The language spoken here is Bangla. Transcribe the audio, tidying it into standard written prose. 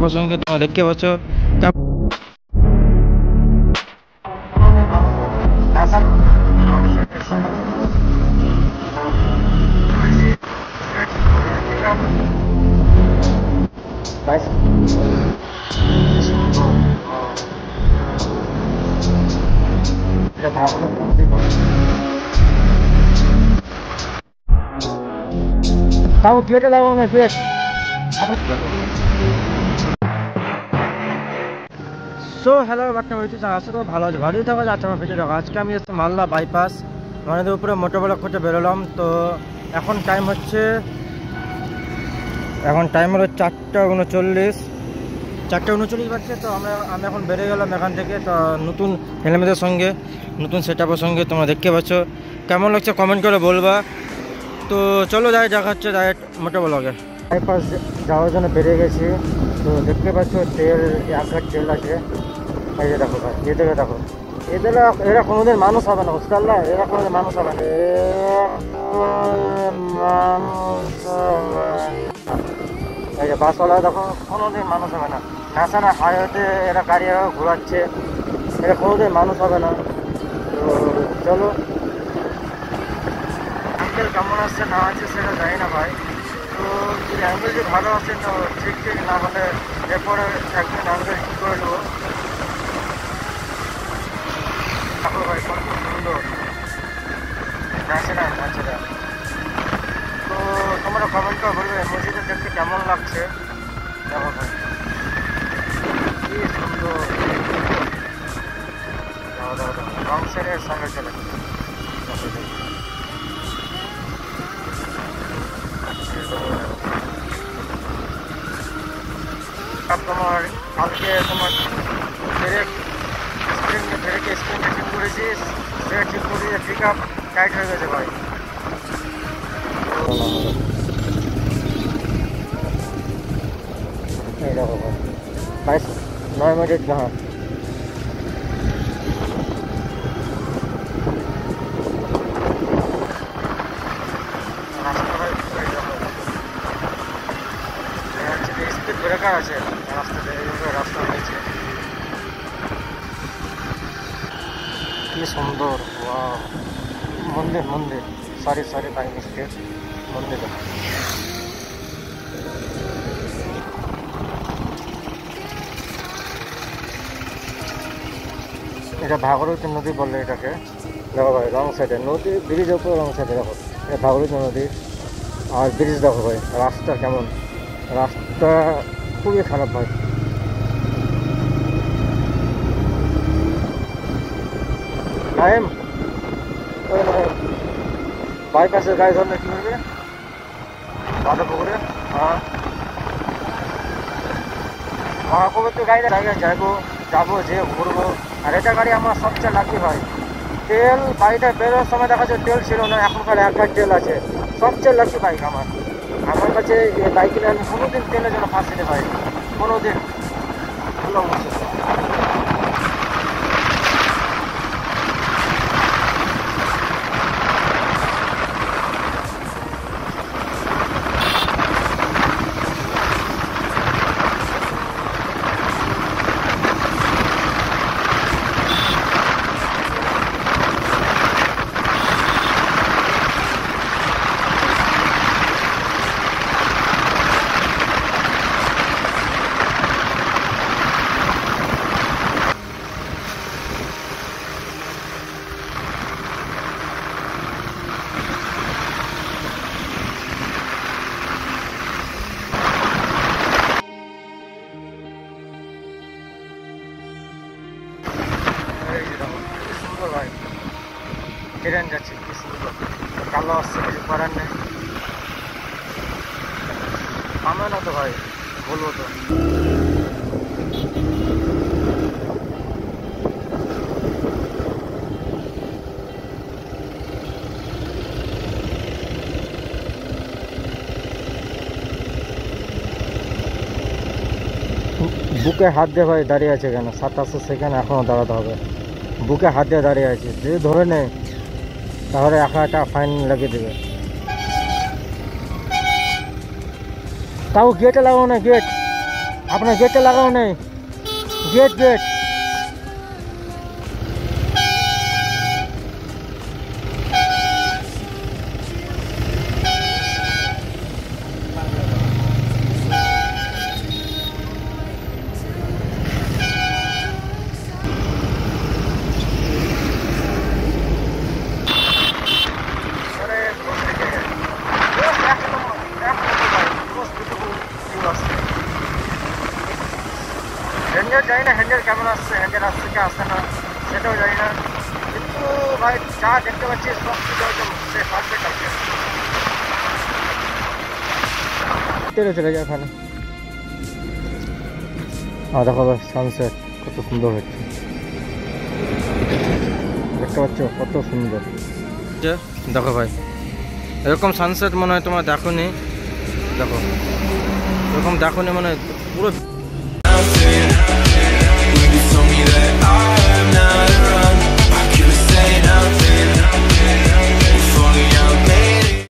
প্রসঙ্গে তোমরা দেখতে পাচ্ছ তাও পেটে দাও না পেট। সো হ্যালো বাটনা হয়েছে আসলে তো ভালো আছে, ভালোই থাকা যাচ্ছে আমার পেটে রাখা। আজকে আমি এসে মালদা বাইপাস আমাদের উপরে মোটরবেলা করতে বেরোলাম। তো এখন টাইম হলো 4:39 বাজছে। তো আমি এখন বেরিয়ে গেলাম এখান থেকে। তো নতুন হেলমেটের সঙ্গে নতুন সেট আপের সঙ্গে তোমরা দেখতে পাচ্ছ, কেমন লাগছে কমেন্ট করে বলবা। তো চলো দেখা হচ্ছে ডাইরেক্ট মোটরবেলাকে। বাইপাস যাওয়ার জন্য বেরিয়ে গেছি। তো দেখতে পাচ্ছ তেল 1 ঘাট তেল আছে। এই যে দেখো ভাই, এদেরকে দেখো, এরা কোনোদিন মানুষ হবে না, বুঝতে পারলা? এরা কোনোদিন মানুষ হবে না। এই যে বাসওয়ালা দেখো, কোনোদিন মানুষ হবে না। ন্যাশনাল হাইওয়েতে এরা গাড়ি ঘোরাচ্ছে, এরা কোনোদিন মানুষ হবে না। তো চলো, অ্যাঙ্গেল কেমন আসছে না আছে সেটা জানি না ভাই। তো যদি অ্যাঙ্গেল যদি ভালো আসে তো ঠিক না হলে এরপরে একদিন অ্যাঙ্গেল ঠিক করে নেবো। দেখো ভাই কত সুন্দর ন্যাশনাল। তো তোমরা কমেন্ট করে বলবে মসজিদে দেখতে কেমন লাগছে। দেখো ভাই কি সুন্দর, রং সাইডের সঙ্গে চলে তোমার কালকে তোমার ব্রেক স্প্রিং ঠিক করেছিস, ব্রেক ঠিক করে পিক আপ টাইট হয়ে গেছে ভাই। এই দেখো ভাই 9 মিনিট कहाँ স্পিড ব্রেকার আছে রাস্তা হয়েছে। কি সুন্দর, ওয়াও। মন্দির সরি বাই মিস্টেক, মন্দির। এটা ভাগীরথী নদী বললে এটাকে। দেখো ভাই রং সাইডে নদী, ব্রিজের উপরে রং সাইডে দেখো, এটা ভাগীরথী নদী। আর ব্রিজ দেখো ভাই, রাস্তা কেমন, রাস্তা খুবই খারাপ ভাই। টাইম বাইপাসের গাড়ি ধরলে কী করবে, বাঁধা পুকুরে। মহাপুকুর তো গাড়ি জায়গায় যাবো যে ঘুরবো। আর এটা গাড়ি আমার সবচেয়ে লাকি ভাই। তেল বাড়িতে বেরোর সময় দেখা যাচ্ছে তেল ছিল না, এখনকার 1 ঘাট তেল আছে। সবচেয়ে লাকি বাইক আমার কাছে। এই বাইক কিনে আমি কোনোদিন তেলের জন্য ফাঁসি নি ভাই, কোনোদিন। ভালো অবশ্যই। ভাই ট্রেন যাচ্ছে, কি সুন্দর। কালো আসছে, কিছু করার নেই। আমার না তো ভাই, বলবো তো। বুকে হাত দিয়ে ভাই দাঁড়িয়ে আছে কেন? 27 সেকেন্ড এখনও দাঁড়াতে হবে। বুকে হাত দিয়ে দাঁড়িয়ে আছে, যদি ধরে নেয় তাহলে 1000 টাকা ফাইন লাগিয়ে দেবে। তাও গেটে লাগাও না, গেট আপনার গেটটা লাগাও নেই, গেট গেট। হ্যান্ডেল জানি না, হ্যান্ডেল কেমন আসছে, হ্যান্ডেল আসছে কি আসছে না সেটাও জানি না, কিন্তু ভাই যা দেখতে পাচ্ছি সব কিছু একদম পারফেক্ট আছে। চলে যায় ওখানে। দেখো ভাই সানসেট কত সুন্দর হচ্ছে, দেখতে পাচ্ছ কত সুন্দর। দেখো ভাই এরকম সানসেট মনে হয় তোমরা দেখো নি, দেখো এরকম দেখো নি, মানে পুরো